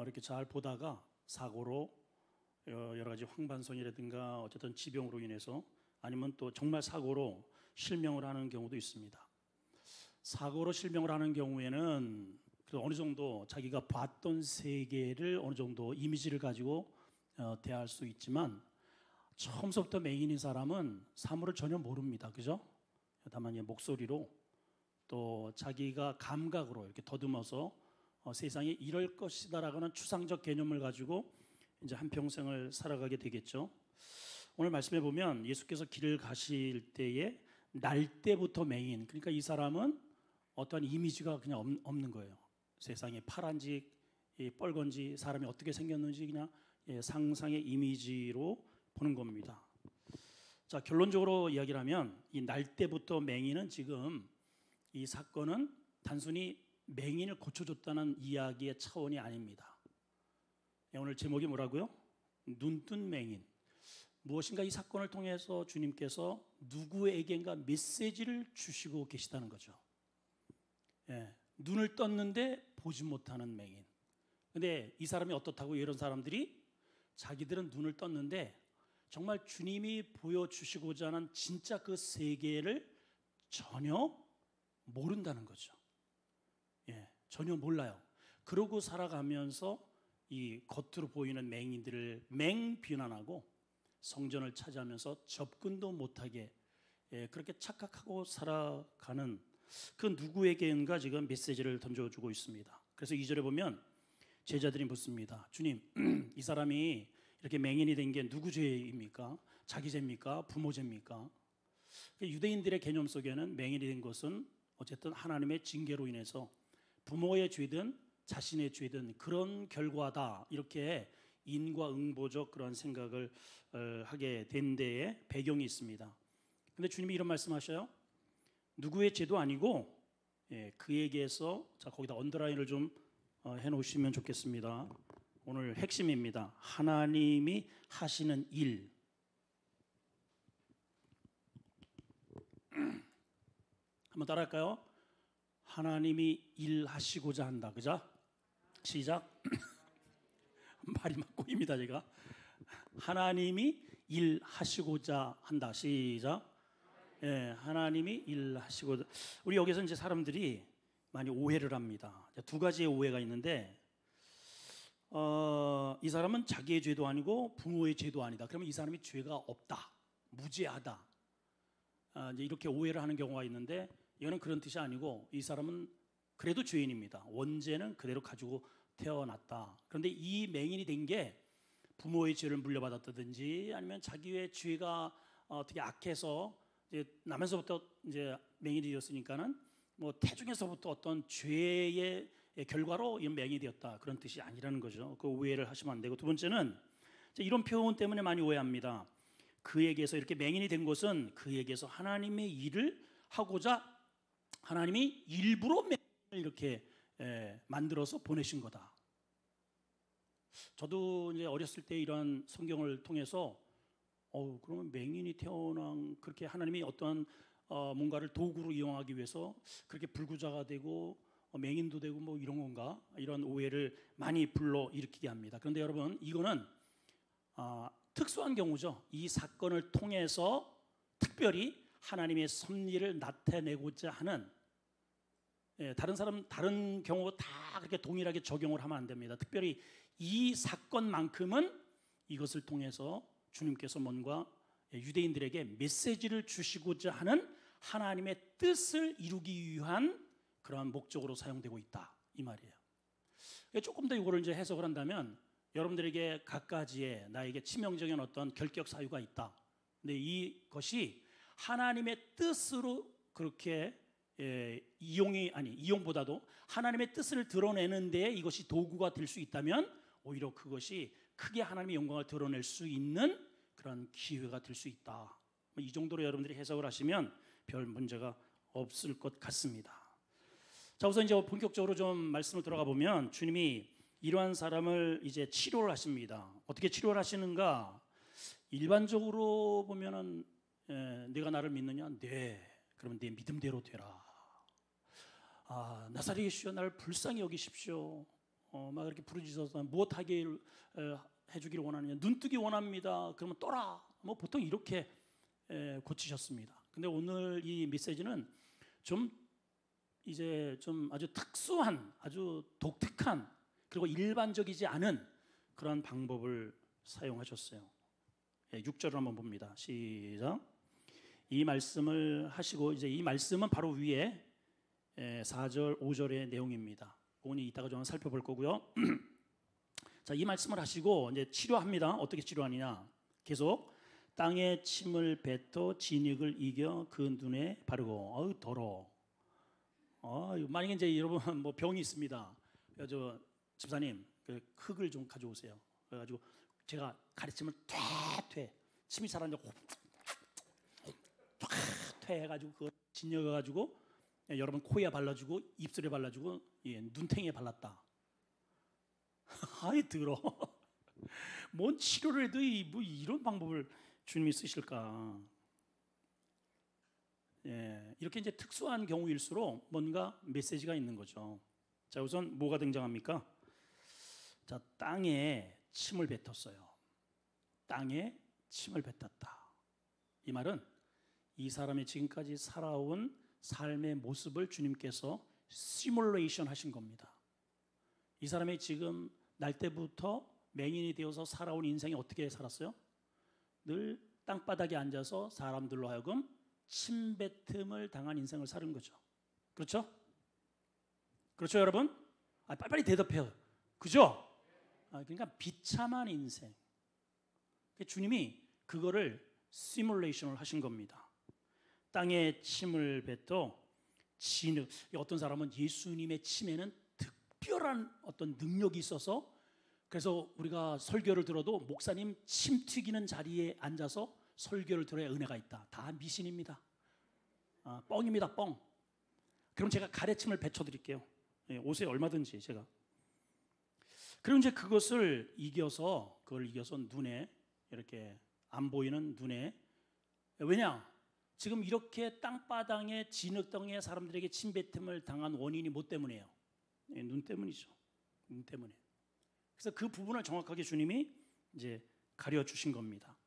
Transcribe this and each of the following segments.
이렇게 잘 보다가 사고로 여러 가지 황반선이라든가 어쨌든 지병으로 인해서 아니면 또 정말 사고로 실명을 하는 경우도 있습니다. 사고로 실명을 하는 경우에는 어느 정도 자기가 봤던 세계를 어느 정도 이미지를 가지고 대할 수 있지만 처음부터 맹인인 사람은 사물을 전혀 모릅니다. 그죠? 다만 목소리로 또 자기가 감각으로 이렇게 더듬어서 세상에 이럴 것이다라고는 추상적 개념을 가지고 이제 한평생을 살아가게 되겠죠. 오늘 말씀해 보면 예수께서 길을 가실 때에 날 때부터 맹인, 그러니까 이 사람은 어떠한 이미지가 그냥 없는 거예요. 세상에 파란지, 빨간지, 사람이 어떻게 생겼는지 그냥 상상의 이미지로 보는 겁니다. 자, 결론적으로 이야기를 하면 이 날 때부터 맹인은 지금 이 사건은 단순히 맹인을 고쳐줬다는 이야기의 차원이 아닙니다. 오늘 제목이 뭐라고요? 눈뜬 맹인. 무엇인가 이 사건을 통해서 주님께서 누구에겐가 메시지를 주시고 계시다는 거죠. 눈을 떴는데 보지 못하는 맹인. 근데 이 사람이 어떻다고 이런 사람들이 자기들은 눈을 떴는데 정말 주님이 보여주시고자 하는 진짜 그 세계를 전혀 모른다는 거죠. 전혀 몰라요. 그러고 살아가면서 이 겉으로 보이는 맹인들을 맹비난하고 성전을 차지하면서 접근도 못하게 그렇게 착각하고 살아가는 그 누구에게인가 지금 메시지를 던져주고 있습니다. 그래서 2절에 보면 제자들이 묻습니다. 주님, 이 사람이 이렇게 맹인이 된 게 누구 죄입니까? 자기 죄입니까? 부모 죄입니까? 유대인들의 개념 속에는 맹인이 된 것은 어쨌든 하나님의 징계로 인해서 부모의 죄든 자신의 죄든 그런 결과다, 이렇게 인과응보적 그런 생각을 하게 된 데에 배경이 있습니다. 근데 주님이 이런 말씀하셔요. 누구의 죄도 아니고 그에게서, 자, 거기다 언더라인을 좀 해놓으시면 좋겠습니다. 오늘 핵심입니다. 하나님이 하시는 일. 한번 따라할까요? 하나님이 일하시고자 한다. 그죠? 시작. 말이 막 꼬입니다 제가. 하나님이 일하시고자 한다. 시작. 하나님이 일하시고자. 우리 여기서 이제 사람들이 많이 오해를 합니다. 두 가지의 오해가 있는데, 이 사람은 자기의 죄도 아니고 부모의 죄도 아니다. 그러면 이 사람이 죄가 없다, 무죄하다, 이제 이렇게 오해를 하는 경우가 있는데, 이거는 그런 뜻이 아니고 이 사람은 그래도 죄인입니다. 원죄는 그대로 가지고 태어났다. 그런데 이 맹인이 된 게 부모의 죄를 물려받았다든지 아니면 자기의 죄가 어떻게 악해서 이제 나면서부터 이제 맹인이 되었으니까는 뭐 태중에서부터 어떤 죄의 결과로 이 맹인이 되었다, 그런 뜻이 아니라는 거죠. 그 오해를 하시면 안 되고, 두 번째는 이런 표현 때문에 많이 오해합니다. 그에게서, 이렇게 맹인이 된 것은 그에게서 하나님의 일을 하고자 하나님이 일부러 맹인을 이렇게 만들어서 보내신 거다. 저도 이제 어렸을 때 이런 성경을 통해서 그러면 맹인이 태어난, 그렇게 하나님이 어떤 뭔가를 도구로 이용하기 위해서 그렇게 불구자가 되고 맹인도 되고 뭐 이런 건가, 이런 오해를 많이 불러일으키게 합니다. 그런데 여러분, 이거는 특수한 경우죠. 이 사건을 통해서 특별히 하나님의 섭리를 나타내고자 하는, 다른 경우 다 그렇게 동일하게 적용을 하면 안 됩니다. 특별히 이 사건만큼은 이것을 통해서 주님께서 뭔가 유대인들에게 메시지를 주시고자 하는 하나님의 뜻을 이루기 위한 그러한 목적으로 사용되고 있다, 이 말이에요. 조금 더 이거를 이제 해석을 한다면, 여러분들에게 각가지의 나에게 치명적인 어떤 결격 사유가 있다. 근데 이것이 하나님의 뜻으로 그렇게 이용보다도 하나님의 뜻을 드러내는 데 이것이 도구가 될 수 있다면 오히려 그것이 크게 하나님의 영광을 드러낼 수 있는 그런 기회가 될 수 있다. 이 정도로 여러분들이 해석을 하시면 별 문제가 없을 것 같습니다. 자, 우선 이제 본격적으로 좀 말씀을 들어가 보면, 주님이 이러한 사람을 이제 치료를 하십니다. 어떻게 치료를 하시는가? 일반적으로 보면은 네가 나를 믿느냐? 네. 그러면 네 믿음대로 되라. 나사렛 예수여, 나를 불쌍히 여기십시오. 막 이렇게 부르짖어서 무엇하기를 해주기를 원하느냐, 눈뜨기 원합니다. 그러면 떠라. 뭐 보통 이렇게 고치셨습니다. 근데 오늘 이 메시지는 좀 이제 좀 아주 특수한, 아주 독특한, 그리고 일반적이지 않은 그런 방법을 사용하셨어요. 6절을 한번 봅니다. 시작. 이 말씀을 하시고, 이제 이 말씀은 바로 위에 4절, 5절의 내용입니다. 그건 이따가 좀 살펴볼 거고요. 자, 이 말씀을 하시고 이제 치료합니다. 어떻게 치료하느냐? 계속 땅에 침을 뱉어 진흙을 이겨 그 눈에 바르고. 어우 더러워. 만약에 이제 여러분 뭐 병이 있습니다. 저 집사님 그 흙을 좀 가져오세요. 그래가지고 제가 가르침을 퇴 침이 잘 안 나고 퇴 해가지고 그 진흙해가지고 여러분 코에 발라주고 입술에 발라주고 눈탱이에 발랐다. 아이 더러. 뭔 치료를 해도 뭐 이런 방법을 주님이 쓰실까? 이렇게 이제 특수한 경우일수록 뭔가 메시지가 있는 거죠. 자, 우선 뭐가 등장합니까? 자, 땅에 침을 뱉었어요. 땅에 침을 뱉었다. 이 말은 이 사람이 지금까지 살아온 삶의 모습을 주님께서 시뮬레이션 하신 겁니다. 이 사람이 지금 날 때부터 맹인이 되어서 살아온 인생이 어떻게 살았어요? 늘 땅바닥에 앉아서 사람들로 하여금 침뱉음을 당한 인생을 사는 거죠. 그렇죠? 그렇죠, 여러분? 빨리빨리 대답해요. 그죠? 그러니까 비참한 인생. 주님이 그거를 시뮬레이션을 하신 겁니다. 땅에 침을 뱉어 진흙. 어떤 사람은 예수님의 침에는 특별한 어떤 능력이 있어서, 그래서 우리가 설교를 들어도 목사님 침 튀기는 자리에 앉아서 설교를 들어야 은혜가 있다. 다 미신입니다. 뻥입니다, 뻥. 그럼 제가 가래침을 뱉어드릴게요. 오세요, 얼마든지 제가. 그럼 이제 그걸 이겨서 눈에, 이렇게 안 보이는 눈에, 왜냐? 지금 이렇게 땅바닥에 진흙덩이에 사람들에게 침뱉음을 당한 원인이 뭐 때문이에요? 눈 때문이죠. 눈 때문에. 그래서 그 부분을 정확하게 주님이 이제 가려주신 겁니다.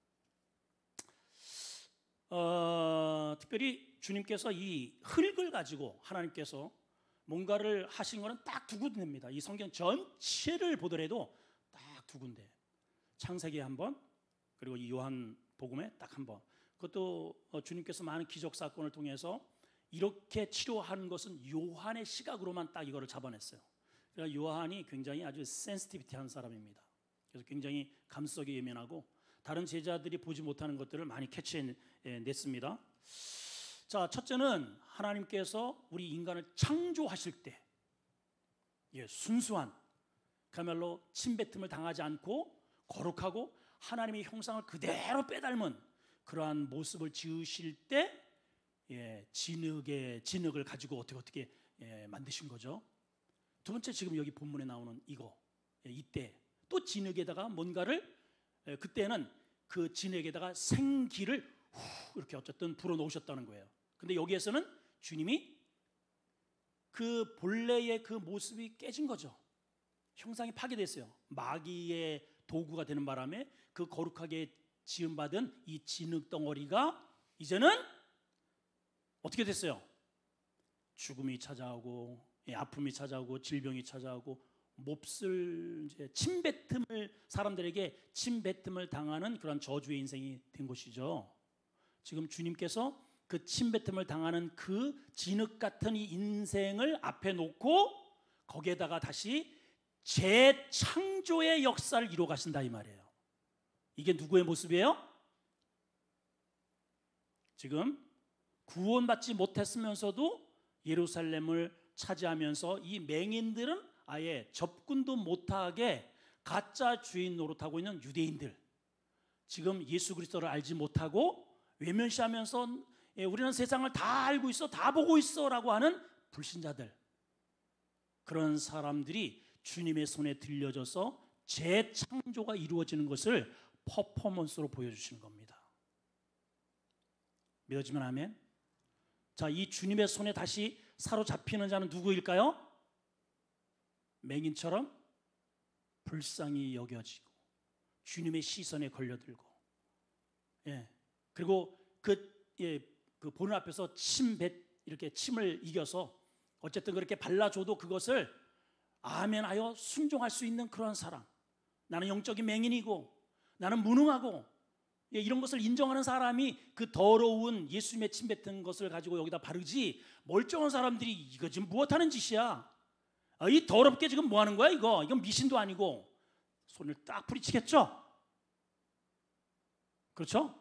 특별히 주님께서 이 흙을 가지고 하나님께서 뭔가를 하신 거는 딱 두 군데입니다. 이 성경 전체를 보더라도 딱 두 군데. 창세기에 한 번, 그리고 이 요한복음에 딱 한 번. 그것도 주님께서 많은 기적 사건을 통해서 이렇게 치료하는 것은 요한의 시각으로만 딱 이거를 잡아냈어요. 그러니까 요한이 굉장히 아주 센시티비티한 사람입니다. 그래서 굉장히 감성에 예민하고 다른 제자들이 보지 못하는 것들을 많이 캐치해냈습니다. 자, 첫째는 하나님께서 우리 인간을 창조하실 때 순수한, 그야말로 침뱉음을 당하지 않고 거룩하고 하나님의 형상을 그대로 빼닮은 그러한 모습을 지으실 때 진흙을 가지고 어떻게 만드신 거죠. 두 번째, 지금 여기 본문에 나오는 이때 또 진흙에다가 뭔가를, 그때는 그 진흙에다가 생기를 이렇게 어쨌든 불어넣으셨다는 거예요. 근데 여기에서는 주님이 그 본래의 그 모습이 깨진 거죠. 형상이 파괴됐어요. 마귀의 도구가 되는 바람에 그 거룩하게 지음받은 이 진흙 덩어리가 이제는 어떻게 됐어요? 죽음이 찾아오고, 아픔이 찾아오고, 질병이 찾아오고, 몹쓸 이제 사람들에게 침뱉음을 당하는 그런 저주의 인생이 된 것이죠. 지금 주님께서 그 침뱉음을 당하는 그 진흙 같은 이 인생을 앞에 놓고 거기에다가 다시 재창조의 역사를 이루어 가신다 이 말이에요. 이게 누구의 모습이에요? 지금 구원받지 못했으면서도 예루살렘을 차지하면서 이 맹인들은 아예 접근도 못하게 가짜 주인 노릇하고 있는 유대인들, 지금 예수 그리스도를 알지 못하고 외면시하면서 우리는 세상을 다 알고 있어, 다 보고 있어 라고 하는 불신자들, 그런 사람들이 주님의 손에 들려져서 재창조가 이루어지는 것을 퍼포먼스로 보여주시는 겁니다. 믿어지면 아멘. 자, 이 주님의 손에 다시 사로잡히는 자는 누구일까요? 맹인처럼 불쌍히 여겨지고 주님의 시선에 걸려들고, 그리고 그 보는 앞에서 이렇게 침을 이겨서 어쨌든 그렇게 발라줘도 그것을 아멘하여 순종할 수 있는 그런 사람, 나는 영적인 맹인이고 나는 무능하고 이런 것을 인정하는 사람이 그 더러운 예수님의 침 뱉은 것을 가지고 여기다 바르지, 멀쩡한 사람들이 이거 지금 무엇하는 짓이야, 이 더럽게 지금 뭐하는 거야, 이건 미신도 아니고 손을 딱 부리치겠죠. 그렇죠?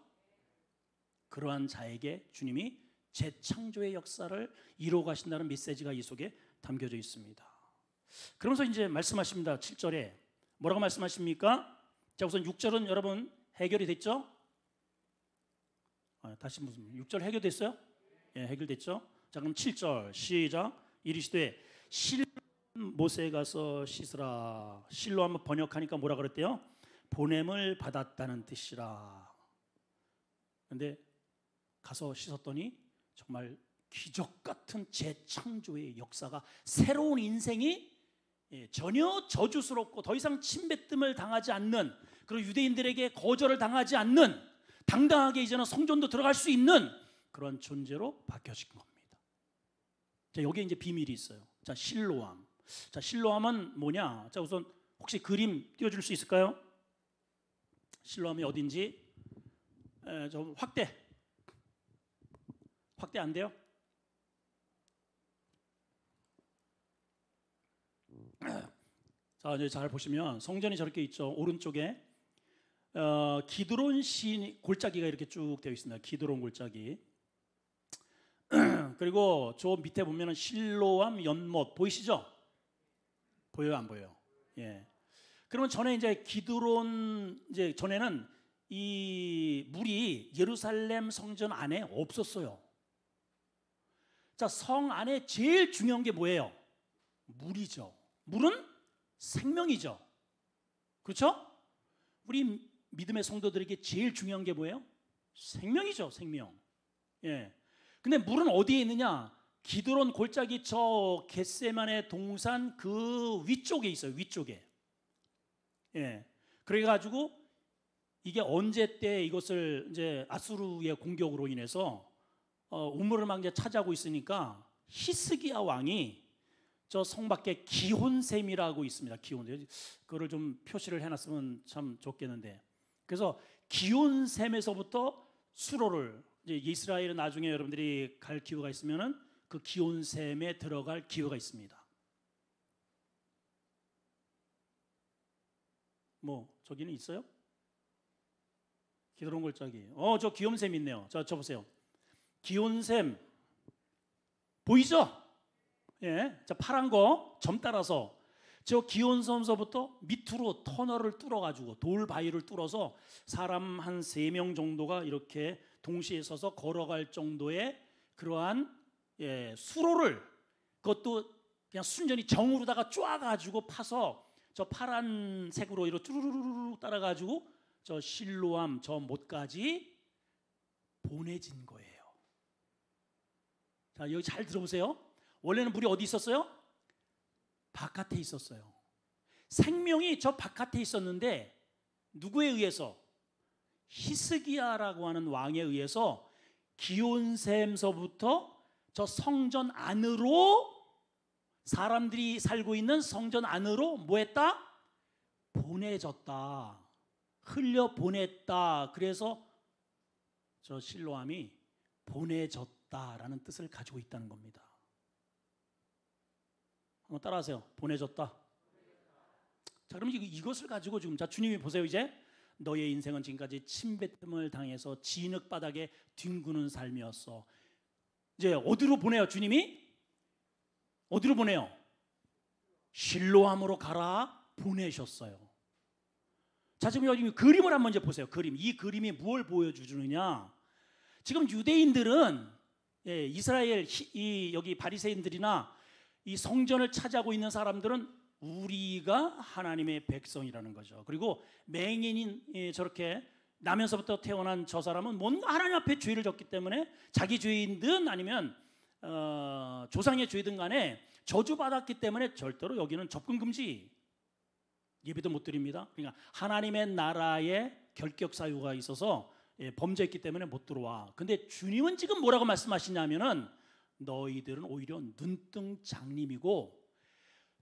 그러한 자에게 주님이 재창조의 역사를 이루어 가신다는 메시지가 이 속에 담겨져 있습니다. 그러면서 이제 말씀하십니다. 7절에 뭐라고 말씀하십니까? 자, 우선 6절은 여러분 해결이 됐죠? 다시 무슨 6절 해결됐어요? 해결됐죠? 자, 그럼 7절 시작. 이르시되 실로 못에 가서 씻으라. 실로 한번 번역하니까 뭐라 그랬대요? 보냄을 받았다는 뜻이라. 근데 가서 씻었더니 정말 기적 같은 재창조의 역사가, 새로운 인생이 전혀 저주스럽고 더 이상 침뱉음을 당하지 않는, 그리고 유대인들에게 거절을 당하지 않는, 당당하게 이제는 성전도 들어갈 수 있는 그런 존재로 바뀌어진 겁니다. 자, 여기에 이제 비밀이 있어요. 자, 실로암. 자, 실로암은 뭐냐? 자, 우선 혹시 그림 띄워줄 수 있을까요? 실로암이 어딘지 좀 확대 안 돼요? 자, 이제 잘 보시면 성전이 저렇게 있죠. 오른쪽에 기드론 시 골짜기가 이렇게 쭉 되어 있습니다. 기드론 골짜기. 그리고 저 밑에 보면은 실로암 연못 보이시죠? 보여요, 안 보여요? 그러면 전에 이제 기드론, 이제 전에는 이 물이 예루살렘 성전 안에 없었어요. 자, 성 안에 제일 중요한 게 뭐예요? 물이죠. 물은 생명이죠. 그렇죠? 우리 믿음의 성도들에게 제일 중요한 게 뭐예요? 생명이죠, 생명. 근데 물은 어디에 있느냐? 기드론 골짜기 저 겟세마네 동산 그 위쪽에 있어요. 위쪽에. 그래가지고 이게 언제 때 이것을 이제 아수르의 공격으로 인해서 우물을 막 이제 차지하고 있으니까 히스기야 왕이 저 성 밖에 기혼샘이라고 있습니다. 기혼샘. 그거를 좀 표시를 해놨으면 참 좋겠는데. 그래서 기혼샘에서부터 수로를, 이제 이스라엘은 나중에 여러분들이 갈 기회가 있으면은 그 기혼샘에 들어갈 기회가 있습니다. 뭐 저기는 있어요? 기드론 골짜기. 저 기혼샘 있네요. 저 보세요. 기혼샘 보이죠? 자, 파란 거 점 따라서 저 기온섬서부터 밑으로 터널을 뚫어가지고 돌 바위를 뚫어서 사람 한 3명 정도가 이렇게 동시에 서서 걸어갈 정도의 그러한 수로를, 그것도 그냥 순전히 정으로다가 쪼아가지고 파서 저 파란색으로 이렇게 뚜루루루 따라가지고 저 실로암 저 못까지 보내진 거예요. 자, 여기 잘 들어보세요. 원래는 물이 어디 있었어요? 바깥에 있었어요. 생명이 저 바깥에 있었는데 누구에 의해서? 히스기야라고 하는 왕에 의해서 기온샘서부터 저 성전 안으로, 사람들이 살고 있는 성전 안으로 뭐했다? 보내졌다. 흘려 보냈다. 그래서 저 실로암이 보내졌다라는 뜻을 가지고 있다는 겁니다. 한번 따라하세요. 보내졌다. 자, 그럼 이것을 가지고 지금, 자, 주님이 보세요. 이제 너의 인생은 지금까지 침뱉음을 당해서 진흙 바닥에 뒹구는 삶이었어. 이제 어디로 보내요? 주님이 어디로 보내요? 실로암으로 가라 보내셨어요. 자, 지금 여기 그림을 한번 이제 보세요. 그림. 이 그림이 무엇을 보여주느냐? 지금 유대인들은 이스라엘 여기 바리새인들이나 이 성전을 차지하고 있는 사람들은 우리가 하나님의 백성이라는 거죠. 그리고 맹인인 저렇게 나면서부터 태어난 저 사람은 뭔가 하나님 앞에 죄를 졌기 때문에 자기 죄인든 아니면 조상의 죄든 간에 저주받았기 때문에 절대로 여기는 접근 금지. 예배도 못 드립니다. 그러니까 하나님의 나라에 결격 사유가 있어서 범죄했기 때문에 못 들어와. 근데 주님은 지금 뭐라고 말씀하시냐면은 너희들은 오히려 눈뜬 장님이고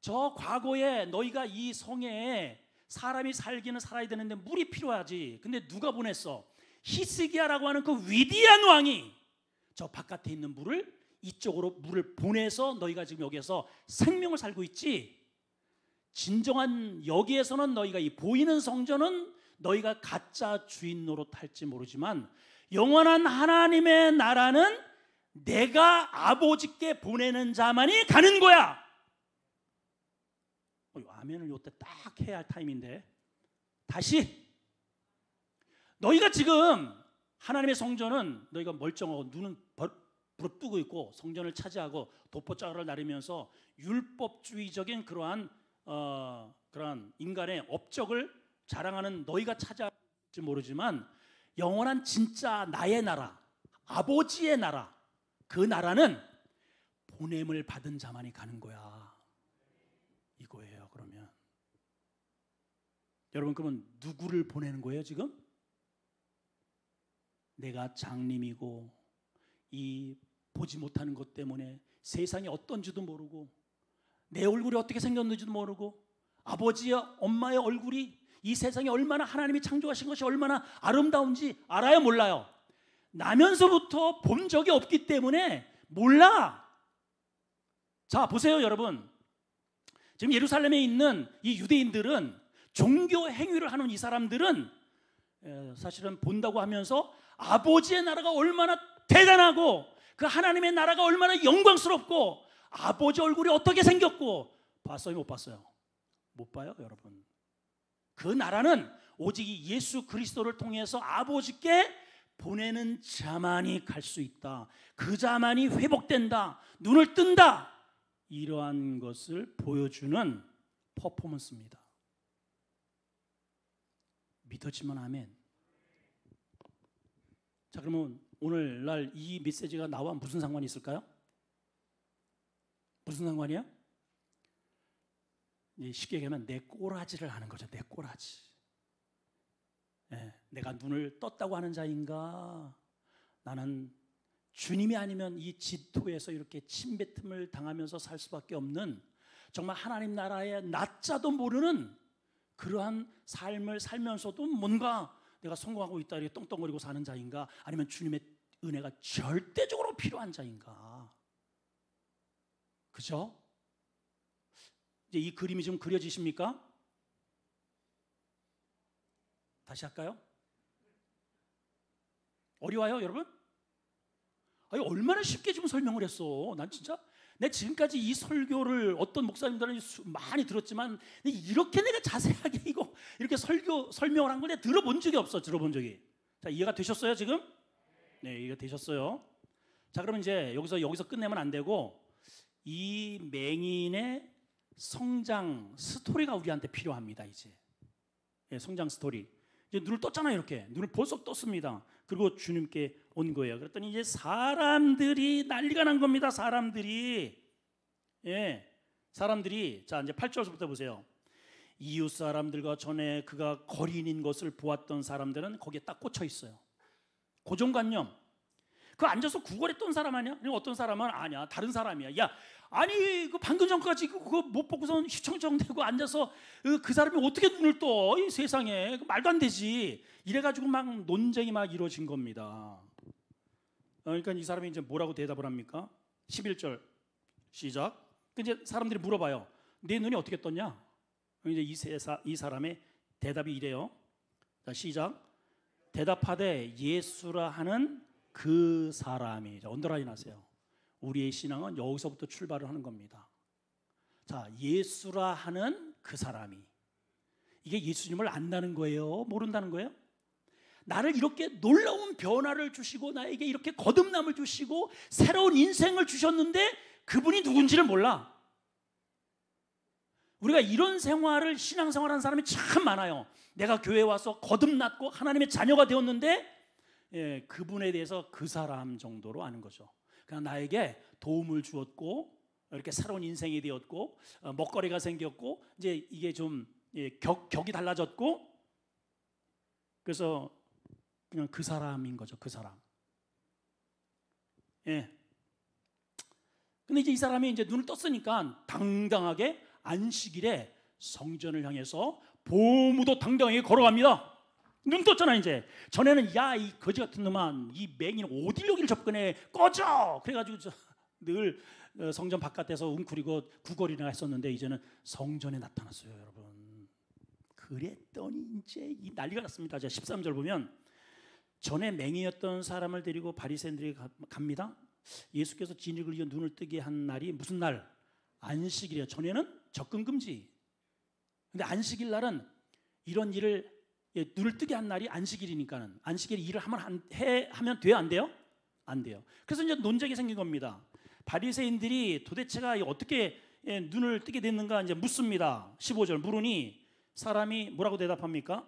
저 과거에 너희가 이 성에 사람이 살기는 살아야 되는데 물이 필요하지. 근데 누가 보냈어? 히스기야라고 하는 그 위대한 왕이 저 바깥에 있는 물을 이쪽으로 물을 보내서 너희가 지금 여기에서 생명을 살고 있지. 진정한 여기에서는 너희가 이 보이는 성전은 너희가 가짜 주인 노릇할지 모르지만 영원한 하나님의 나라는 내가 아버지께 보내는 자만이 가는 거야. 아멘을 요때 딱 해야 할 타임인데 다시 너희가 지금 하나님의 성전은 너희가 멀쩡하고 눈은 부릅뜨고 있고 성전을 차지하고 도포자를 나르면서 율법주의적인 그러한 인간의 업적을 자랑하는 너희가 차지할지 모르지만 영원한 진짜 나의 나라, 아버지의 나라, 그 나라는 보냄을 받은 자만이 가는 거야. 이거예요. 그러면 여러분, 그러면 누구를 보내는 거예요 지금? 내가 장님이고 이 보지 못하는 것 때문에 세상이 어떤지도 모르고 내 얼굴이 어떻게 생겼는지도 모르고 아버지와 엄마의 얼굴이 이 세상에 얼마나 하나님이 창조하신 것이 얼마나 아름다운지 알아요, 몰라요? 나면서부터 본 적이 없기 때문에 몰라. 자, 보세요 여러분. 지금 예루살렘에 있는 이 유대인들은 종교 행위를 하는 이 사람들은 사실은 본다고 하면서 아버지의 나라가 얼마나 대단하고 그 하나님의 나라가 얼마나 영광스럽고 아버지 얼굴이 어떻게 생겼고 봤어요, 못 봤어요? 못 봐요 여러분. 그 나라는 오직 예수 그리스도를 통해서 아버지께 보내는 자만이 갈 수 있다. 그 자만이 회복된다. 눈을 뜬다. 이러한 것을 보여주는 퍼포먼스입니다. 믿어지면 아멘. 자, 그러면 오늘날 이 메시지가 나와 무슨 상관이 있을까요? 무슨 상관이야? 쉽게 얘기하면 내 꼬라지를 하는 거죠. 내 꼬라지. 내가 눈을 떴다고 하는 자인가? 나는 주님이 아니면 이 지토에서 이렇게 침뱉음을 당하면서 살 수밖에 없는 정말 하나님 나라의 낫자도 모르는 그러한 삶을 살면서도 뭔가 내가 성공하고 있다 이렇게 떵떵거리고 사는 자인가? 아니면 주님의 은혜가 절대적으로 필요한 자인가? 그죠? 이제 이 그림이 좀 그려지십니까? 다시 할까요? 어려워요 여러분? 아니, 얼마나 쉽게 좀 설명을 했어. 난 진짜 내가 지금까지 이 설교를 어떤 목사님들은 많이 들었지만 이렇게 내가 자세하게 이거 이렇게 설명을 한 걸 내가 들어본 적이 없어. 들어본 적이. 자, 이해가 되셨어요 지금? 네, 이해가 되셨어요. 자, 그러면 이제 여기서 끝내면 안 되고 이 맹인의 성장 스토리가 우리한테 필요합니다. 이제 성장 스토리. 이제 눈을 떴잖아요. 이렇게 눈을 벌써 떴습니다. 그리고 주님께 온 거예요. 그랬더니 이제 사람들이 난리가 난 겁니다. 사람들이 자, 이제 8절부터 보세요. 이웃 사람들과 전에 그가 거린인 것을 보았던 사람들은 거기에 딱 꽂혀 있어요. 고정관념. 그 앉아서 구걸했던 사람 아니야? 어떤 사람은 아니야, 다른 사람이야. 야, 아니 그 방금 전까지 그거 못 보고선 휘청휘청대고 앉아서 그 사람이 어떻게 눈을 떠? 이 세상에 말도 안 되지. 이래가지고 막 논쟁이 막 이루어진 겁니다. 그러니까 이 사람이 이제 뭐라고 대답을 합니까? 11절 시작. 이제 사람들이 물어봐요. 내 눈이 어떻게 떴냐? 이제 이 사람의 대답이 이래요. 자, 시작. 대답하되 예수라 하는 그 사람이. 자, 언더라인 하세요. 우리의 신앙은 여기서부터 출발을 하는 겁니다. 자, 예수라 하는 그 사람이. 이게 예수님을 안다는 거예요? 모른다는 거예요? 나를 이렇게 놀라운 변화를 주시고 나에게 이렇게 거듭남을 주시고 새로운 인생을 주셨는데 그분이 누군지를 몰라. 우리가 이런 생활을 신앙생활하는 사람이 참 많아요. 내가 교회에 와서 거듭났고 하나님의 자녀가 되었는데 그분에 대해서 그 사람 정도로 아는 거죠. 그냥 나에게 도움을 주었고 이렇게 새로운 인생이 되었고 먹거리가 생겼고 이제 이게 좀 격이 달라졌고, 그래서 그냥 그 사람인 거죠. 그 사람. 예. 근데 이제 이 사람이 이제 눈을 떴으니까 당당하게 안식일에 성전을 향해서 보무도 당당하게 걸어갑니다. 눈 떴잖아. 이제 전에는 야, 이 거지 같은 놈아, 이 맹인은 어딜 여기를 접근해, 꺼져. 그래가지고 늘 성전 바깥에서 웅크리고 구걸이나 했었는데, 이제는 성전에 나타났어요. 여러분, 그랬더니 이제 이 난리가 났습니다. 자, 13절 보면, 전에 맹인이었던 사람을 데리고 바리새인들이 갑니다. 예수께서 진흙을 이어 눈을 뜨게 한 날이 무슨 날? 안식일이에요. 전에는 접근 금지. 근데 안식일 날은 이런 일을, 눈을 뜨게 한 날이 안식일이니까는, 안식일 일을 하면 돼요, 안 돼요? 안 돼요. 그래서 이제 논쟁이 생긴 겁니다. 바리새인들이 도대체가 어떻게 눈을 뜨게 됐는가 이제 묻습니다. 15절 물으니 사람이 뭐라고 대답합니까?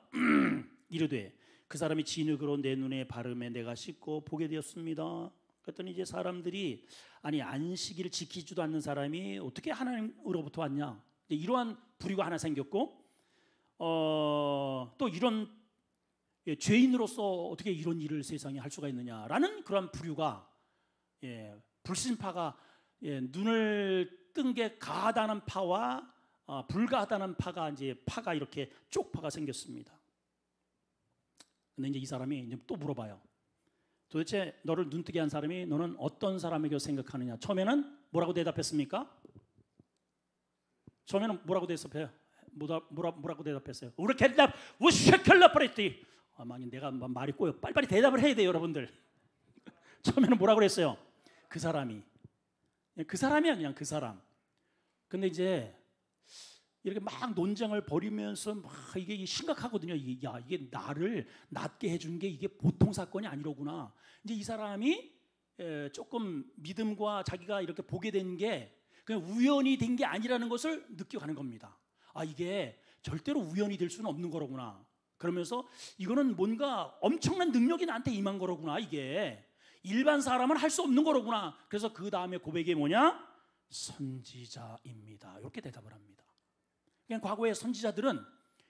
이르되 그 사람이 진흙으로 내 눈에 바르매 내가 씻고 보게 되었습니다. 그랬더니 이제 사람들이, 아니 안식일을 지키지도 않는 사람이 어떻게 하나님으로부터 왔냐, 이러한 부류가 하나 생겼고, 또 이런 죄인으로서 어떻게 이런 일을 세상에 할 수가 있느냐라는 그런 부류가, 불신파가, 눈을 뜬 게 가하다는 파와 불가하다는 파가, 이제 파가 이렇게 쪽파가 생겼습니다. 근데 이제 이 사람이 이제 또 물어봐요. 도대체 너를 눈뜨게 한 사람이 너는 어떤 사람이라고 생각하느냐? 처음에는 뭐라고 대답했습니까? 처음에는 뭐라고 대답해요? 뭐라고 대답했어요? 우리 갤랍 우쉐켈라퍼레티. 아니 내가 말이 꼬여. 빨리빨리 대답을 해야 돼요, 여러분들. 처음에는 뭐라고 그랬어요? 그 사람이. 그 사람이야, 그냥 그 사람. 근데 이제 이렇게 막 논쟁을 벌이면서 막 이게 심각하거든요. 이게 나를 낫게 해준 게 이게 보통 사건이 아니로구나. 이제 이 사람이 조금 믿음과 자기가 이렇게 보게 된 게 그냥 우연이 된 게 아니라는 것을 느껴가는 겁니다. 아, 이게 절대로 우연이 될 수는 없는 거로구나. 그러면서 이거는 뭔가 엄청난 능력이 나한테 임한 거로구나. 이게 일반 사람은 할 수 없는 거로구나. 그래서 그 다음에 고백이 뭐냐? 선지자입니다. 이렇게 대답을 합니다. 그냥 과거의 선지자들은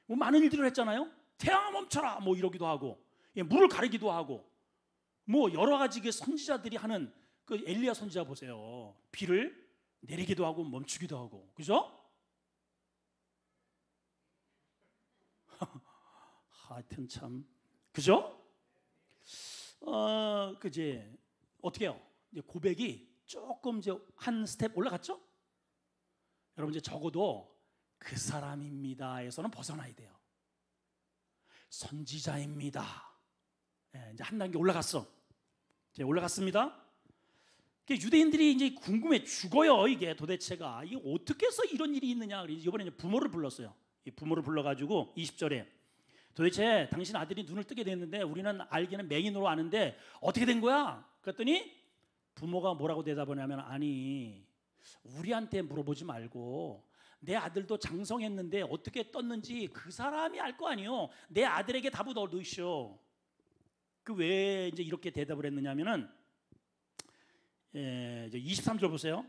뭐 많은 일들을 했잖아요. 태양아 멈춰라 뭐 이러기도 하고, 물을 가리기도 하고, 뭐 여러 가지 그 선지자들이 하는, 그 엘리야 선지자 보세요. 비를 내리기도 하고 멈추기도 하고, 그죠? 하여튼 참, 그죠? 그제 어떻게 해요? 이제 고백이 조금 이제 한 스텝 올라갔죠? 여러분 이제 적어도 그 사람입니다에서는 벗어나야 돼요. 선지자입니다. 이제 한 단계 올라갔어. 이제 올라갔습니다. 유대인들이 이제 궁금해 죽어요. 이게 도대체가 이게 어떻게 해서 이런 일이 있느냐. 이번에 부모를 불렀어요. 부모를 불러가지고 20절에 도대체 당신 아들이 눈을 뜨게 됐는데 우리는 알기는 맹인으로 아는데 어떻게 된 거야? 그랬더니 부모가 뭐라고 대답을 하냐면, 아니 우리한테 물어보지 말고 내 아들도 장성했는데 어떻게 떴는지 그 사람이 알 거 아니요. 내 아들에게 답을 얻으시오. 그 왜 이제 이렇게 대답을 했느냐면은, 이제 23절 보세요.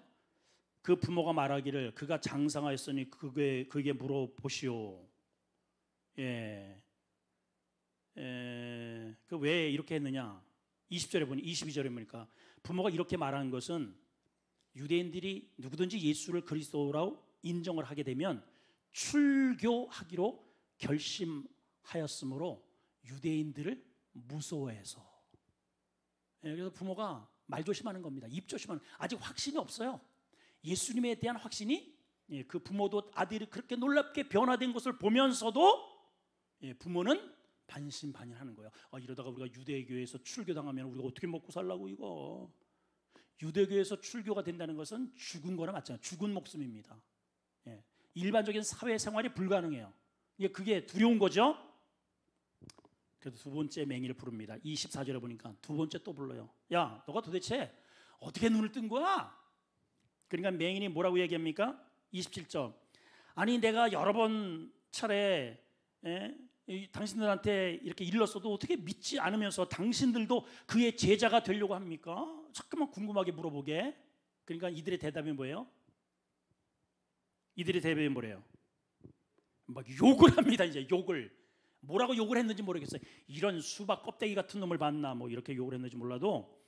그 부모가 말하기를 그가 장성하였으니 그게 물어보시오. 그 왜 이렇게 했느냐? 20절에 보니 22절에 보니까 부모가 이렇게 말하는 것은 유대인들이 누구든지 예수를 그리스도라고 인정을 하게 되면 출교하기로 결심하였으므로 유대인들을 무서워해서. 그래서 부모가 말 조심하는 겁니다. 입 조심하는. 아직 확신이 없어요. 예수님에 대한 확신이, 그 부모도 아들이 그렇게 놀랍게 변화된 것을 보면서도 부모는 반신반의하는 거예요. 이러다가 우리가 유대교에서 출교당하면 우리가 어떻게 먹고 살라고 이거. 유대교에서 출교가 된다는 것은 죽은 거나 맞잖아요. 죽은 목숨입니다. 일반적인 사회생활이 불가능해요. 그게 두려운 거죠. 그래서 두 번째 맹인을 부릅니다. 24절에 보니까 두 번째 또 불러요. 야, 너가 도대체 어떻게 눈을 뜬 거야? 그러니까 맹인이 뭐라고 얘기합니까? 27절. 아니 내가 여러 번 차례 당신들한테 이렇게 일렀어도 어떻게 믿지 않으면서 당신들도 그의 제자가 되려고 합니까? 잠깐만 궁금하게 물어보게. 그러니까 이들의 대답이 뭐예요? 이들의 대답이 뭐래요? 막 욕을 합니다. 이제 욕을 뭐라고 욕을 했는지 모르겠어요. 이런 수박 껍데기 같은 놈을 봤나 뭐 이렇게 욕을 했는지 몰라도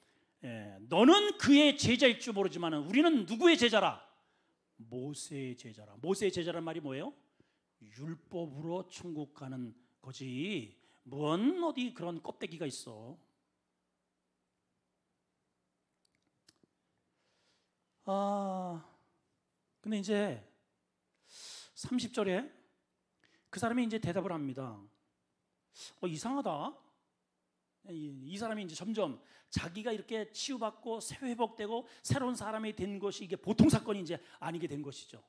너는 그의 제자일 줄 모르지만 우리는 누구의 제자라? 모세의 제자라. 모세의 제자란 말이 뭐예요? 율법으로 천국 가는 거지 뭔 어디 그런 껍데기가 있어. 근데 이제 30절에 그 사람이 이제 대답을 합니다. 이상하다. 이 사람이 이제 점점 자기가 이렇게 치유받고 회복되고 새로운 사람이 된 것이 이게 보통 사건이 이제 아니게 된 것이죠.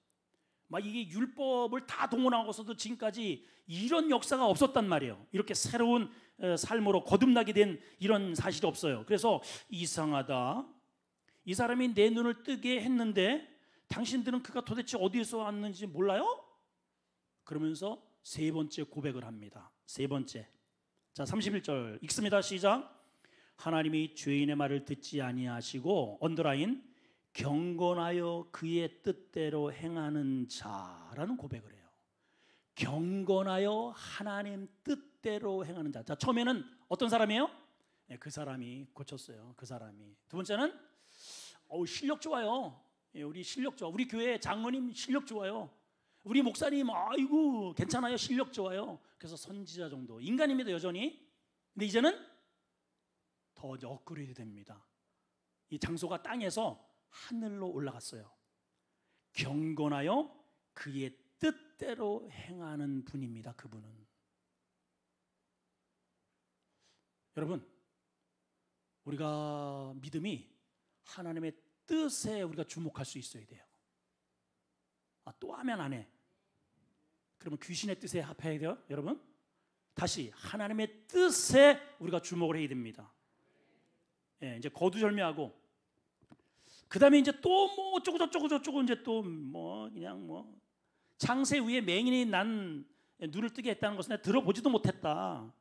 막 이게 율법을 다 동원하고서도 지금까지 이런 역사가 없었단 말이에요. 이렇게 새로운 삶으로 거듭나게 된 이런 사실이 없어요. 그래서 이상하다. 이 사람이 내 눈을 뜨게 했는데 당신들은 그가 도대체 어디에서 왔는지 몰라요? 그러면서 세 번째 고백을 합니다. 세 번째. 자, 31절 읽습니다. 시작. 하나님이 죄인의 말을 듣지 아니하시고 언더라인 경건하여 그의 뜻대로 행하는 자라는 고백을 해요. 경건하여 하나님 뜻대로 행하는 자. 자, 처음에는 어떤 사람이에요? 그 사람이 고쳤어요. 그 사람이. 두 번째는 실력 좋아요. 우리 실력 좋아. 우리 교회 장로님 실력 좋아요. 우리 목사님 아이고 괜찮아요. 실력 좋아요. 그래서 선지자 정도 인간입니다 여전히. 근데 이제는 더 업그레이드 됩니다. 이 장소가 땅에서 하늘로 올라갔어요. 경건하여 그의 뜻대로 행하는 분입니다. 그분은. 여러분, 우리가 믿음이 하나님의 뜻에 우리가 주목할 수 있어야 돼요. 또 하면 안 해. 그러면 귀신의 뜻에 합해야 돼요, 여러분. 다시 하나님의 뜻에 우리가 주목을 해야 됩니다. 이제 거두절미하고 그 다음에 이제 또 뭐 어쩌고 저쩌고 이제 또 뭐 그냥 뭐 창세 위에 맹인이 난 눈을 뜨게 했다는 것은 내가 들어보지도 못했다.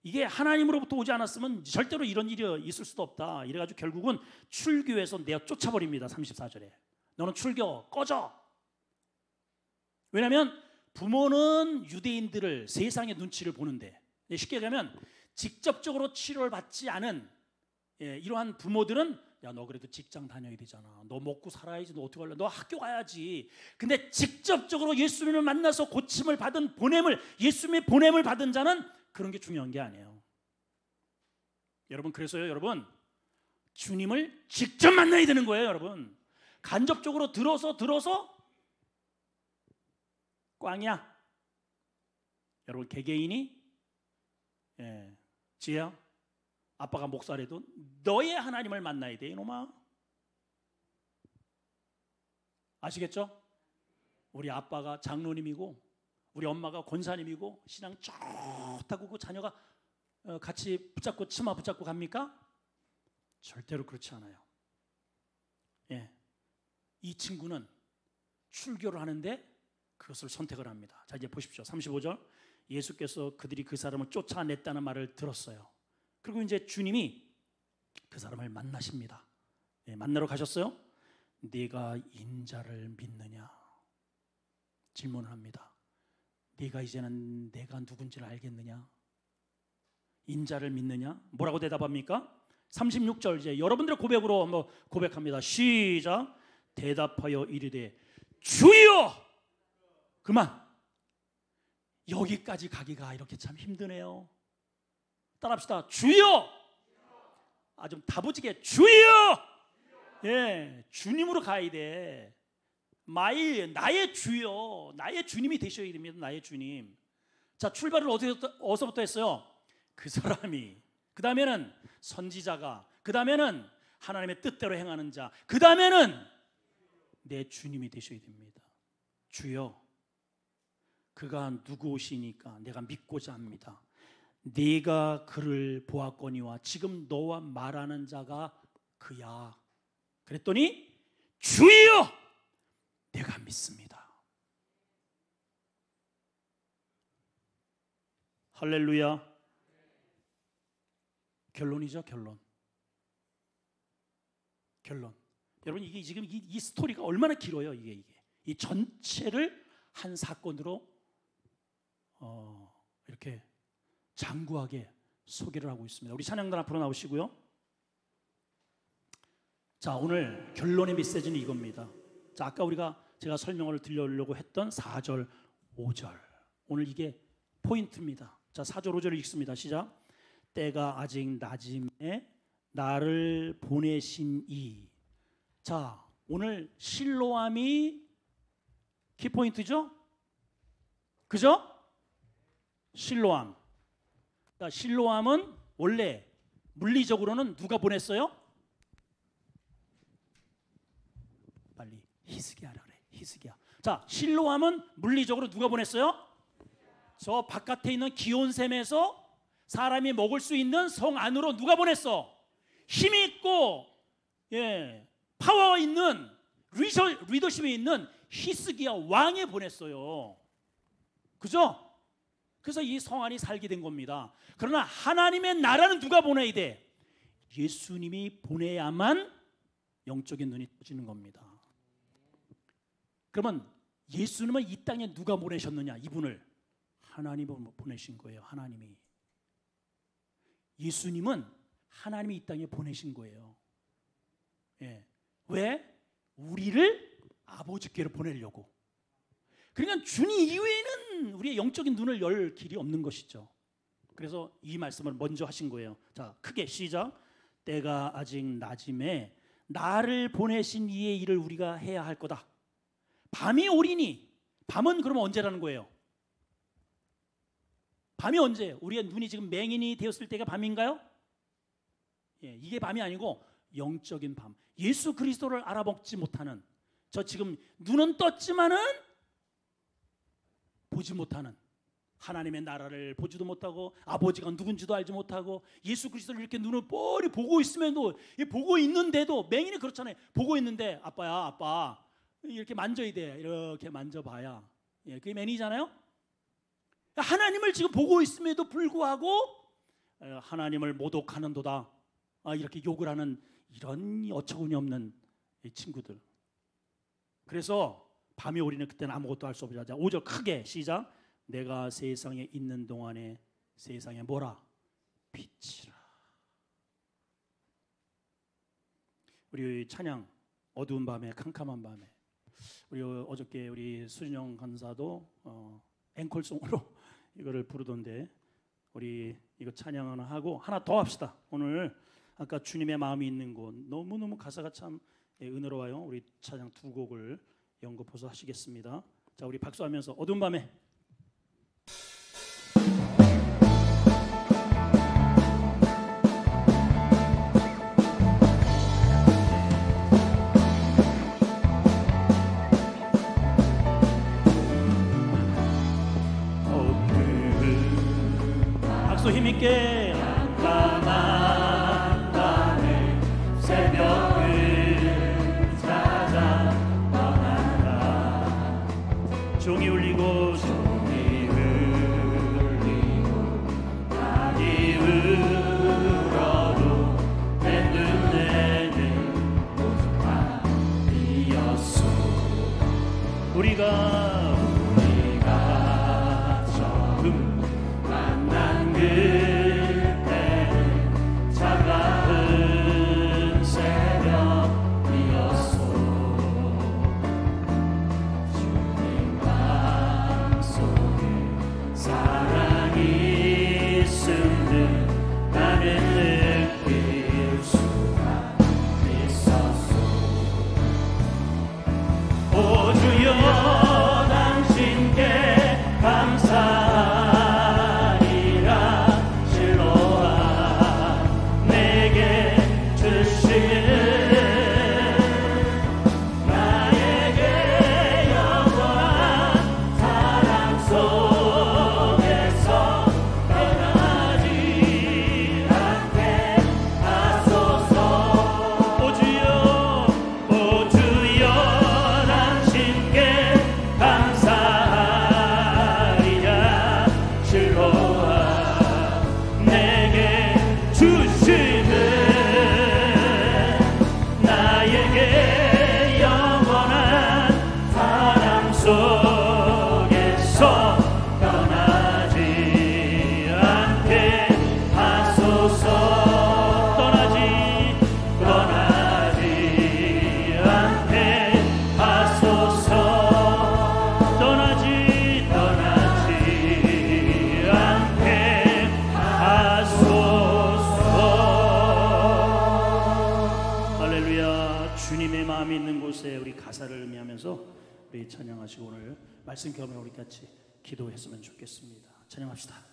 이게 하나님으로부터 오지 않았으면 절대로 이런 일이 있을 수도 없다. 이래가지고 결국은 출교해서 내어 쫓아버립니다. 34절에 너는 출교 꺼져. 왜냐하면 부모는 유대인들을 세상의 눈치를 보는데 쉽게 얘기하면 직접적으로 치료를 받지 않은 이러한 부모들은 야, 너 그래도 직장 다녀야 되잖아. 너 먹고 살아야지. 너 어떻게 할래? 너 학교 가야지. 근데 직접적으로 예수님을 만나서 고침을 받은 예수님의 보냄을 받은 자는 그런 게 중요한 게 아니에요. 여러분, 그래서요, 여러분, 주님을 직접 만나야 되는 거예요, 여러분. 간접적으로 들어서 꽝이야. 여러분, 개개인이 지혜야, 아빠가 목사래도 너의 하나님을 만나야 돼, 이놈아. 아시겠죠? 우리 아빠가 장로님이고 우리 엄마가 권사님이고 신앙 좋다고 그 자녀가 같이 붙잡고 치마 붙잡고 갑니까? 절대로 그렇지 않아요. 이 친구는 출교를 하는데 그것을 선택을 합니다. 자, 이제 보십시오. 35절. 예수께서 그들이 그 사람을 쫓아냈다는 말을 들었어요. 그리고 이제 주님이 그 사람을 만나십니다. 만나러 가셨어요. 네가 인자를 믿느냐? 질문을 합니다. 네가 이제는 내가 누군지를 알겠느냐? 인자를 믿느냐? 뭐라고 대답합니까? 36절 이제 여러분들의 고백으로 한번 고백합니다. 시작. 대답하여 이르되 주여. 그만. 여기까지 가기가 이렇게 참 힘드네요. 따라합시다. 주여. 좀 다부지게 주여. 주님으로 가야 돼. 나의 주여, 나의 주님이 되셔야 됩니다. 나의 주님. 자, 출발을 어디서부터 했어요? 그 사람이. 그 다음에는 선지자가. 그 다음에는 하나님의 뜻대로 행하는 자. 그 다음에는 내 주님이 되셔야 됩니다. 주여, 그가 누구시니까 내가 믿고자 합니다. 네가 그를 보았거니와 지금 너와 말하는 자가 그야. 그랬더니 주여, 내가 믿습니다. 할렐루야. 결론이죠, 결론. 여러분, 이게 지금 이 스토리가 얼마나 길어요. 이게 이 전체를 한 사건으로 이렇게 장구하게 소개를 하고 있습니다. 우리 찬양단 앞으로 나오시고요. 자, 오늘 결론의 메시지는 이겁니다. 자, 아까 제가 설명을 드리려고 했던 4절, 5절. 오늘 이게 포인트입니다. 자, 4절, 5절을 읽습니다. 시작. 때가 아직 낮음에 나를 보내신 이. 자, 오늘 실로암이 키포인트죠? 그죠? 실로암. 자, 실로암은 원래 물리적으로는 누가 보냈어요? 빨리 히스기야라 그래. 히스기야. 자, 실로암은 물리적으로 누가 보냈어요? 저 바깥에 있는 기온샘에서 사람이 먹을 수 있는 성 안으로 누가 보냈어? 힘이 있고 파워 있는 리더십이 있는 히스기야 왕이 보냈어요. 그죠? 그래서 이 성 안이 살게 된 겁니다. 그러나 하나님의 나라는 누가 보내야 돼? 예수님이 보내야만 영적인 눈이 떠지는 겁니다. 그러면 예수님은 이 땅에 누가 보내셨느냐? 이분을 하나님이 보내신 거예요. 하나님이. 예수님은 하나님이 이 땅에 보내신 거예요. 왜? 우리를 아버지께로 보내려고. 그러니까 주님 이외에는 우리의 영적인 눈을 열 길이 없는 것이죠. 그래서 이 말씀을 먼저 하신 거예요. 자, 크게 시작. 때가 아직 낮음에 나를 보내신 이의 일을 우리가 해야 할 거다. 밤이 오리니. 밤은 그러면 언제라는 거예요? 밤이 언제? 우리의 눈이 지금 맹인이 되었을 때가 밤인가요? 이게 밤이 아니고 영적인 밤. 예수 그리스도를 알아먹지 못하는, 저 지금 눈은 떴지만은 보지 못하는, 하나님의 나라를 보지도 못하고 아버지가 누군지도 알지 못하고 예수 그리스도를 이렇게 눈을 뻔히 보고 있으면도, 보고 있는데도, 맹인이 그렇잖아요. 보고 있는데 아빠야 아빠 이렇게 만져야 돼. 이렇게 만져봐야 그게 맹인이잖아요. 하나님을 지금 보고 있음에도 불구하고 하나님을 모독하는도다, 이렇게 욕을 하는 이런 어처구니 없는 친구들. 그래서 밤이 오리는 그때는 아무것도 할 수 없자. 5절 크게 시작. 내가 세상에 있는 동안에 세상에 뭐라? 빛이라. 우리 찬양 어두운 밤에 캄캄한 밤에, 우리 어저께 우리 수진영 간사도 앵콜송으로 이거를 부르던데, 우리 이거 찬양 하나 하고 하나 더 합시다. 오늘 아까 주님의 마음이 있는 곳, 너무너무 가사가 참 은혜로워요. 우리 찬양 두 곡을 연거푸서 하시겠습니다. 자, 우리 박수하면서 어두운 밤에. 박수 힘있게. 깜깜한 밤에 새벽을 찾아 떠난다. 종이 울리고 종이 울리고 많이 울어도 내 눈에는 오직 밤이었어. 우리가 처음 만난 그때는 차가운 새벽이었어. 주님 마음속에 사랑이 있음을 나는 느낄 수가 있었어. 오 주여 당신께 감사하리라. 기도하면서 우리 찬양하시고 오늘 말씀 겸해 우리 같이 기도했으면 좋겠습니다. 찬양합시다.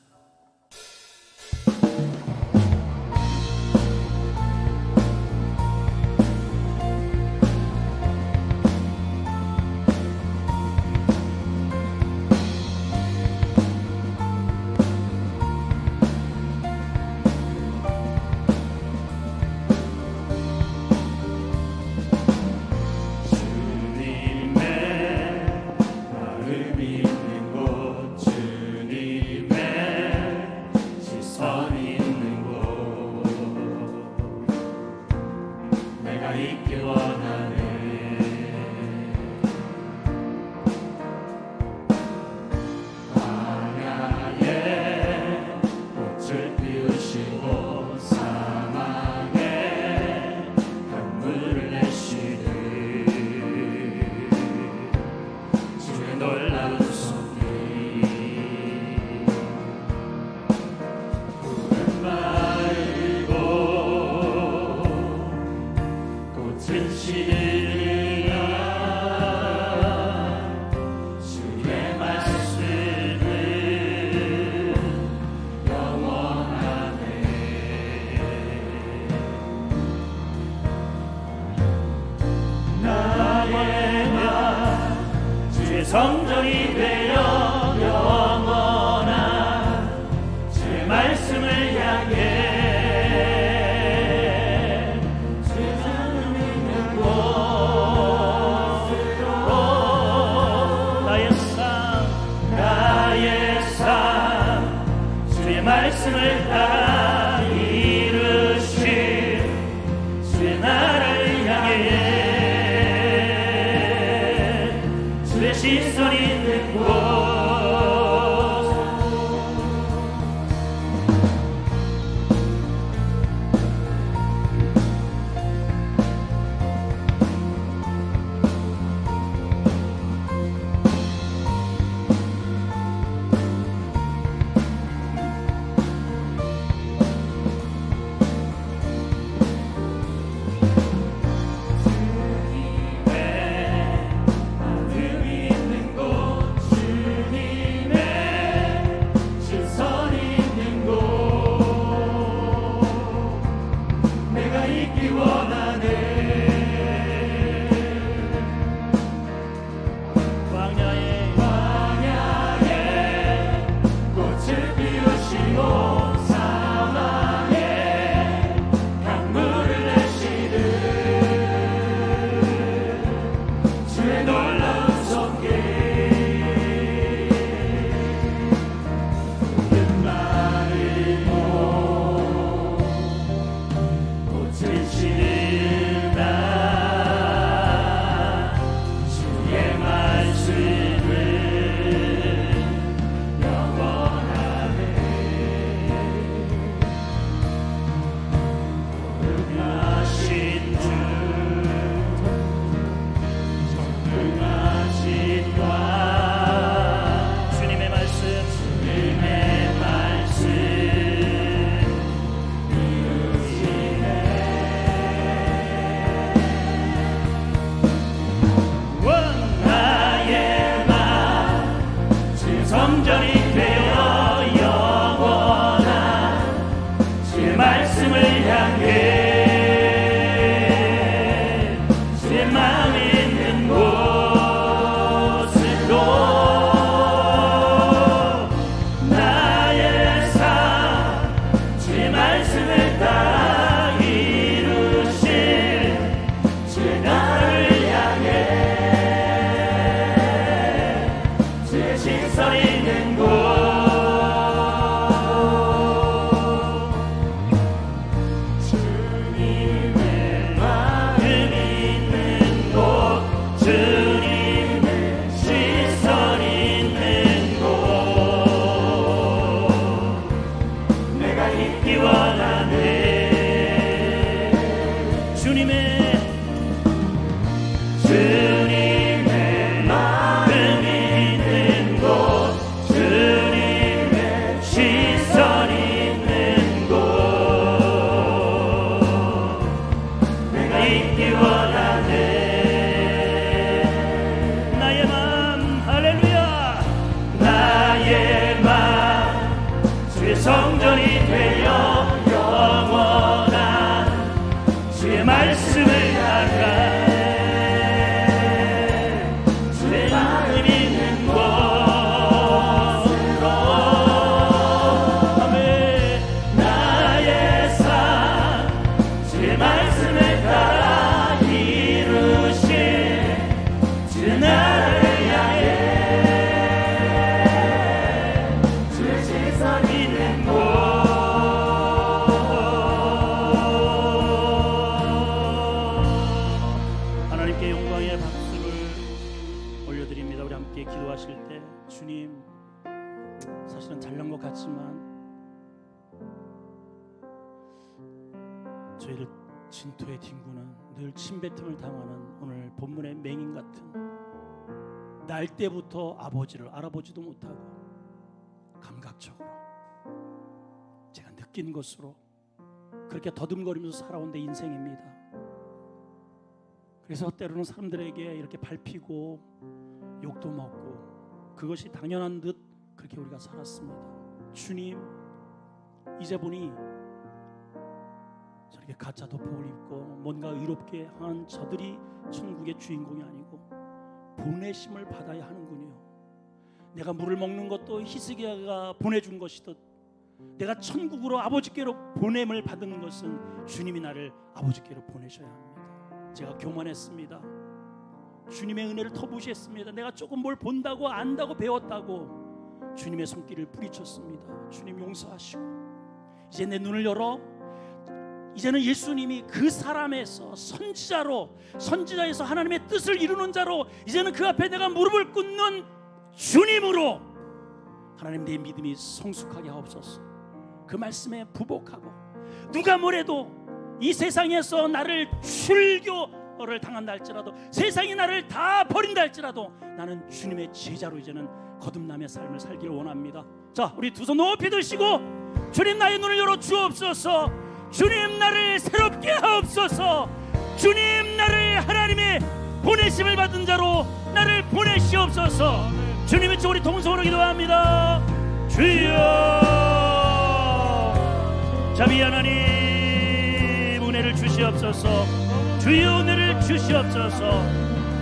성전이 되어 영원한 주의 말씀을 향해 세상을 믿는 곳으로 나의 삶 주의 말씀을 따라 이루신 주의 나라를 향해 주의 시선 있는 곳 성전이 되어 영원한 주의 말씀을 따라 주의 마음 있는 곳으로 아멘. 나의 삶 주의 말씀을 따라 이루신 주의 나라를 향해 주의 시선 있는 곳 하나님께 영광의 박수를 올려드립니다. 우리 함께 기도하실 때 주님, 사실은 잘난 것 같지만 저희를 진토에 뒹구는 늘 침뱉음을 당하는 오늘 본문의 맹인 같은 날 때부터 아버지를 알아보지도 못하고 감각적으로 제가 느낀 것으로 그렇게 더듬거리면서 살아온 내 인생입니다. 그래서 때로는 사람들에게 이렇게 밟히고 욕도 먹고 그것이 당연한 듯 그렇게 우리가 살았습니다. 주님, 이제 보니 저렇게 가짜 덮어을 입고 뭔가 의롭게 한 저들이 천국의 주인공이 아니고 보내심을 받아야 하는군요. 내가 물을 먹는 것도 히스기야가 보내준 것이듯 내가 천국으로 아버지께로 보냄을 받은 것은 주님이 나를 아버지께로 보내셔야 합니다. 제가 교만했습니다. 주님의 은혜를 터부시했습니다. 내가 조금 뭘 본다고 안다고 배웠다고 주님의 손길을 뿌리쳤습니다. 주님 용서하시고 이제 내 눈을 열어 이제는 예수님이 그 사람에서 선지자에서 하나님의 뜻을 이루는 자로 이제는 그 앞에 내가 무릎을 꿇는 주님으로 하나님 내 믿음이 성숙하게 하옵소서. 그 말씀에 부복하고 누가 뭐래도 이 세상에서 나를 출교를 당한다 할지라도 세상이 나를 다 버린다 할지라도 나는 주님의 제자로 이제는 거듭남의 삶을 살기를 원합니다. 자, 우리 두 손 높이 드시고 주님 나의 눈을 열어 주옵소서. 주님 나를 새롭게 하옵소서. 주님 나를 하나님의 보내심을 받은 자로 나를 보내시옵소서. 주님의 우리 동성으로 기도합니다. 주여 자비 하나님 은혜를 주시옵소서. 주여 은혜를 주시옵소서.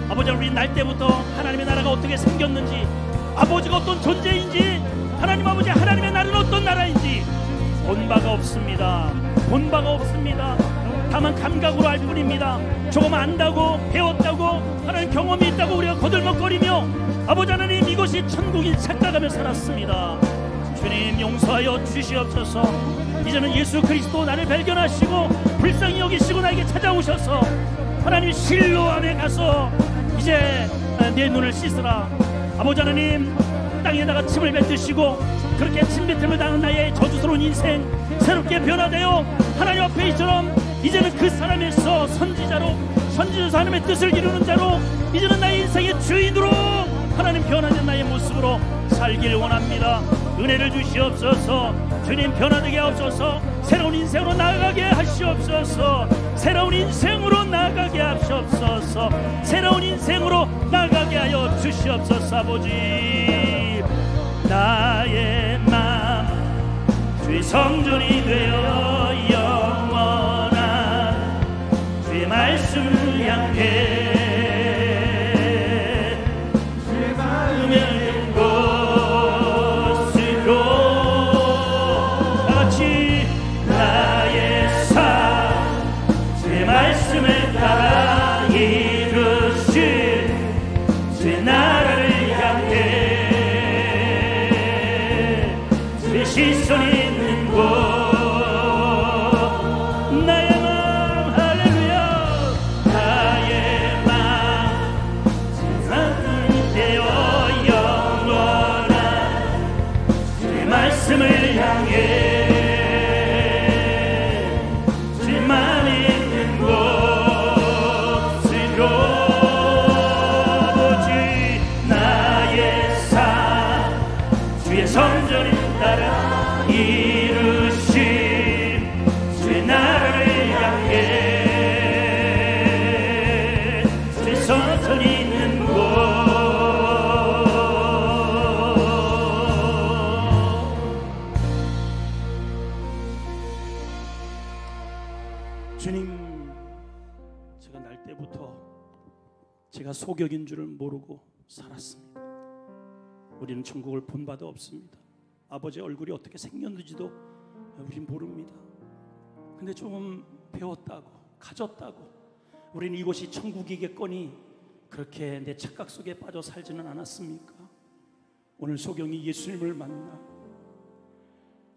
아버지 우리 날 때부터 하나님의 나라가 어떻게 생겼는지 아버지가 어떤 존재인지 하나님 아버지 하나님의 나라는 어떤 나라인지 본 바가 없습니다. 다만 감각으로 알 뿐입니다. 조금 안다고 배웠다고 하나님 경험이 있다고 우리가 거들먹거리며 아버지 하나님 이것이 천국인 착각하며 살았습니다. 주님 용서하여 주시옵소서. 이제는 예수 그리스도 나를 발견하시고 불쌍히 여기시고 나에게 찾아오셔서 하나님 실로 안에 가서 이제 내 눈을 씻으라. 아버지 하나님 땅에다가 침을 뱉으시고 그렇게 침뱉음을 당한 나의 저주스러운 인생 새롭게 변화되어 하나님 앞에 이처럼 이제는 그 사람에서 선지자에서 하나님의 뜻을 이루는 자로 이제는 나의 인생의 주인으로 하나님 변화된 나의 모습으로 살길 원합니다. 은혜를 주시옵소서. 주님 변화되게 하옵소서. 새로운 인생으로 나아가게 하시옵소서. 새로운 인생으로 나아가게 하시옵소서. 새로운 인생으로 나아가게 하여 주시옵소서. 아버지 나의 맘 주의 성전이 되어 영원한 주의 말씀을 향해 주의 마음을 낸 곳으로 다같이 나의 삶 주의 말씀을 따라 이루신 주의 나라를 향해 주의 시선이 있는 곳 나의 마음 할렐루야 나의 마음 세상을 되어 영원한 주의 말씀을 향해 주의 마음 있는 곳으로 오직 나의 삶 주의 성전을 따라 이루신 주의 나라를 향해 주의 성전이 있는 곳 주님, 제가 날 때부터 제가 소격인 줄을 모르고 살았습니다. 우리는 천국을 본 바도 없습니다. 아버지의 얼굴이 어떻게 생겼는지도 우린 모릅니다. 근데 좀 배웠다고, 가졌다고 우리는 이곳이 천국이겠거니 그렇게 내 착각 속에 빠져 살지는 않았습니까? 오늘 소경이 예수님을 만나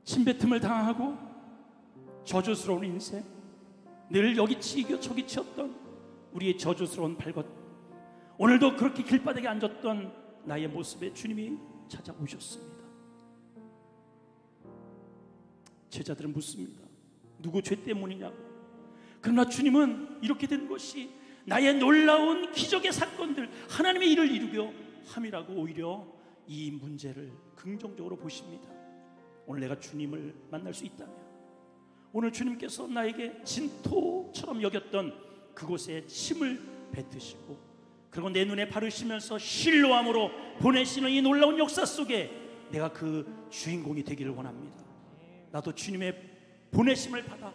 침뱉음을 당하고 저주스러운 인생, 늘 여기 치이고 저기 치였던 우리의 저주스러운 발것, 오늘도 그렇게 길바닥에 앉았던 나의 모습에 주님이 찾아오셨습니다. 제자들은 묻습니다. 누구 죄 때문이냐고. 그러나 주님은 이렇게 된 것이 나의 놀라운 기적의 사건들, 하나님의 일을 이루려 함이라고 오히려 이 문제를 긍정적으로 보십니다. 오늘 내가 주님을 만날 수 있다면, 오늘 주님께서 나에게 진토처럼 여겼던 그곳에 침을 뱉으시고 그리고 내 눈에 바르시면서 실로함으로 보내시는 이 놀라운 역사 속에 내가 그 주인공이 되기를 원합니다. 나도 주님의 보내심을 받아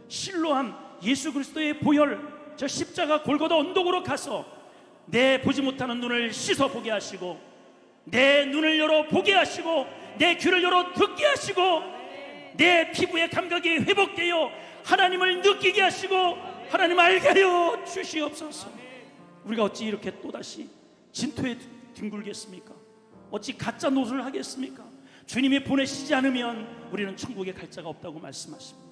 실로함, 예수 그리스도의 보혈, 저 십자가 골고다 언덕으로 가서 내 보지 못하는 눈을 씻어 보게 하시고, 내 눈을 열어 보게 하시고, 내 귀를 열어 듣게 하시고, 내 피부의 감각이 회복되어 하나님을 느끼게 하시고 하나님 알게 하여 주시옵소서. 우리가 어찌 이렇게 또다시 진토에 뒹굴겠습니까? 어찌 가짜 노릇을 하겠습니까? 주님이 보내시지 않으면 우리는 천국에 갈 자가 없다고 말씀하십니다.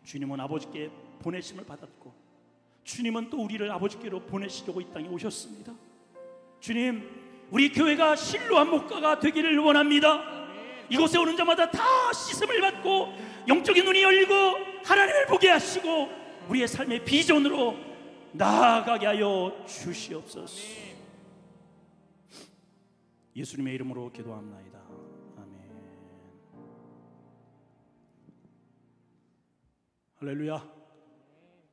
주님은 아버지께 보내심을 받았고 주님은 또 우리를 아버지께로 보내시려고 이 땅에 오셨습니다. 주님, 우리 교회가 실로한 목가가 되기를 원합니다. 이곳에 오는 자마다 다 씻음을 받고 영적인 눈이 열리고 하나님을 보게 하시고 우리의 삶의 비전으로 나아가게 하여 주시옵소서. 예수님의 이름으로 기도합나이다. 아멘. 할렐루야.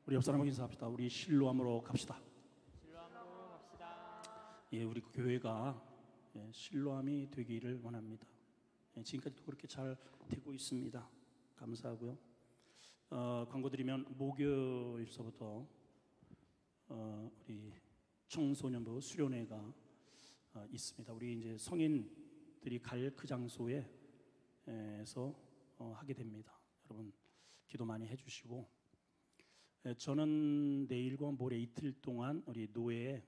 우리 옆 사람하고 인사합시다. 우리 실로함으로 갑시다. 예, 우리 교회가 실로함이 되기를 원합니다. 지금까지도 그렇게 잘 되고 있습니다. 감사하고요. 광고 드리면 목요일서부터 우리 청소년부 수련회가 있습니다. 우리 이제 성인들이 갈 그 장소에서 하게 됩니다. 여러분 기도 많이 해주시고, 저는 내일과 모레 이틀 동안 우리 노회에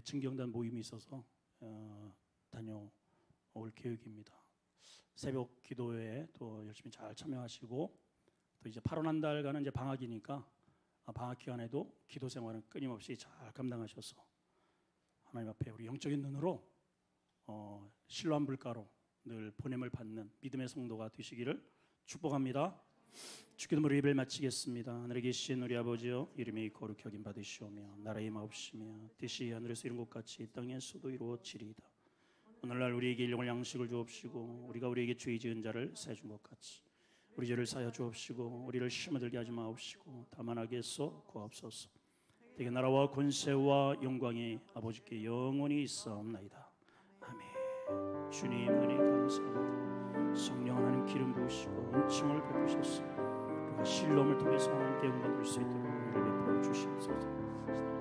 증경단 모임이 있어서 다녀올 계획입니다. 새벽 기도회에 또 열심히 잘 참여하시고, 또 이제 8월 한 달간은 이제 방학이니까 방학 기간에도 기도 생활은 끊임없이 잘 감당하셔서 하나님 앞에 우리 영적인 눈으로 실로한 불가로 늘 보냄을 받는 믿음의 성도가 되시기를 축복합니다. 주기도문으로 예배를 마치겠습니다. 하늘에 계신 우리 아버지여, 이름이 거룩히 여김 받으시오며 나라의 마옵시며 뜻이 하늘에서 이룬 것 같이 이 땅에서도 이루어지리이다. 오늘날 우리에게 일용할 양식을 주옵시고, 우리가 우리에게 죄 지은 자를 사해준 것 같이 우리 죄를 사하여 주옵시고, 우리를 시험에 들게 하지 마옵시고 다만 악에서 구하옵소서. 대개 나라와 권세와 영광이 아버지께 영원히 있사옵나이다. 아멘. 주님 은혜 감사합니다. 성령 하나님 기름 부으시고 은총을 베푸셨습니다. 우리가 실로함을 통해서 하나님께 영광 돌 수 있도록 은혜를 베풀어 주시옵소서.